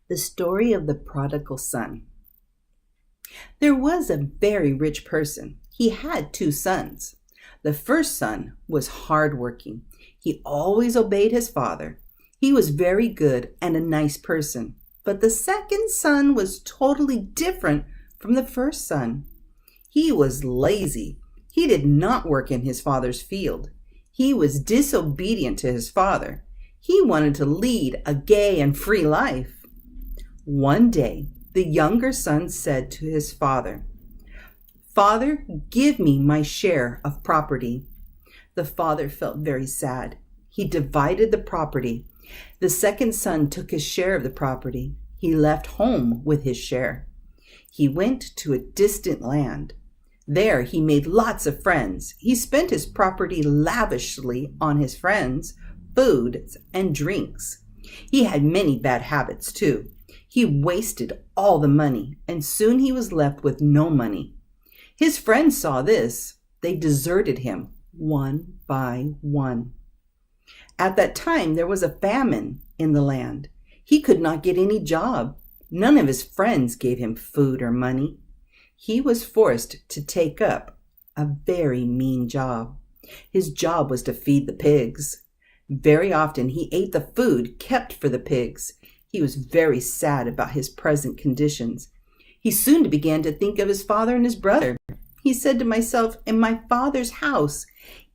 The story of the prodigal son. There was a very rich person. He had two sons. The first son was hardworking. He always obeyed his father. He was very good and a nice person. But the second son was totally different from the first son. He was lazy. He did not work in his father's field. He was disobedient to his father. He wanted to lead a gay and free life. One day, the younger son said to his father, "Father, give me my share of property." The father felt very sad. He divided the property. The second son took his share of the property. He left home with his share. He went to a distant land. There he made lots of friends. He spent his property lavishly on his friends, food, and drinks. He had many bad habits too. He wasted all the money, and soon he was left with no money. His friends saw this. They deserted him one by one. At that time, there was a famine in the land. He could not get any job. None of his friends gave him food or money. He was forced to take up a very mean job. His job was to feed the pigs. Very often he ate the food kept for the pigs. He was very sad about his present conditions. He soon began to think of his father and his brother. He said to himself, "In my father's house,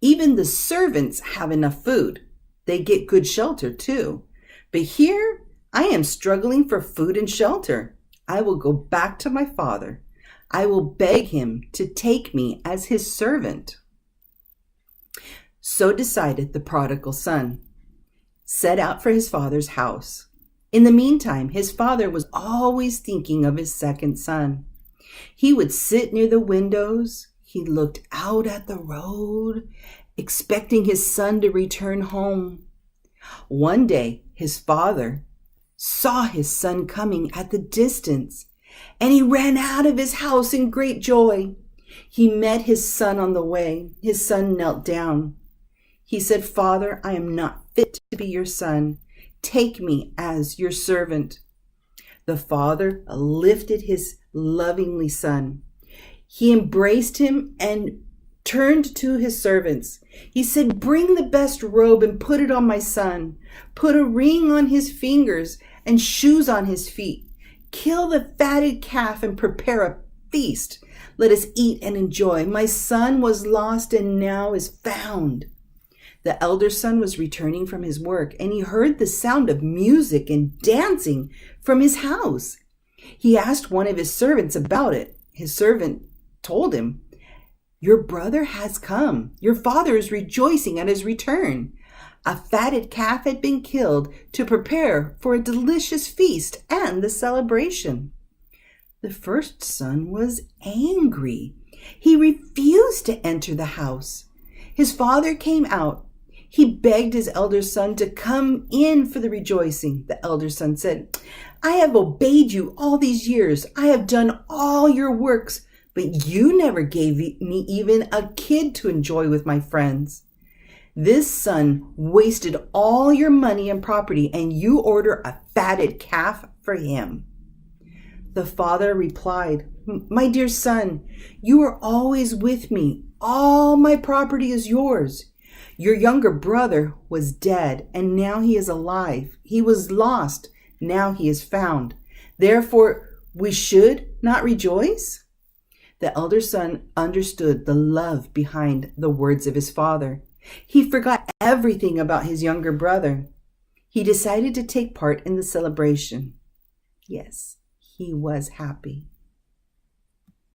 even the servants have enough food. They get good shelter too. But here I am struggling for food and shelter. I will go back to my father. I will beg him to take me as his servant." So decided the prodigal son, set out for his father's house. In the meantime, his father was always thinking of his second son. He would sit near the windows. He looked out at the road, expecting his son to return home. One day, his father saw his son coming at the distance, and he ran out of his house in great joy. He met his son on the way. His son knelt down. He said, "Father, I am not fit to be your son. Take me as your servant." The father lifted his lovingly son. He embraced him and turned to his servants. He said, "Bring the best robe and put it on my son. Put a ring on his fingers and shoes on his feet. Kill the fatted calf and prepare a feast. Let us eat and enjoy. My son was lost and now is found." The elder son was returning from his work, and he heard the sound of music and dancing from his house. He asked one of his servants about it. His servant told him, "Your brother has come. Your father is rejoicing at his return. A fatted calf had been killed to prepare for a delicious feast and the celebration." The first son was angry. He refused to enter the house. His father came out. He begged his elder son to come in for the rejoicing. The elder son said, "I have obeyed you all these years. I have done all your works, but you never gave me even a kid to enjoy with my friends. This son wasted all your money and property, and you order a fatted calf for him." The father replied, "My dear son, you are always with me. All my property is yours. Your younger brother was dead, and now he is alive. He was lost, now he is found. Therefore, we should not rejoice?" The elder son understood the love behind the words of his father. He forgot everything about his younger brother. He decided to take part in the celebration. Yes, he was happy.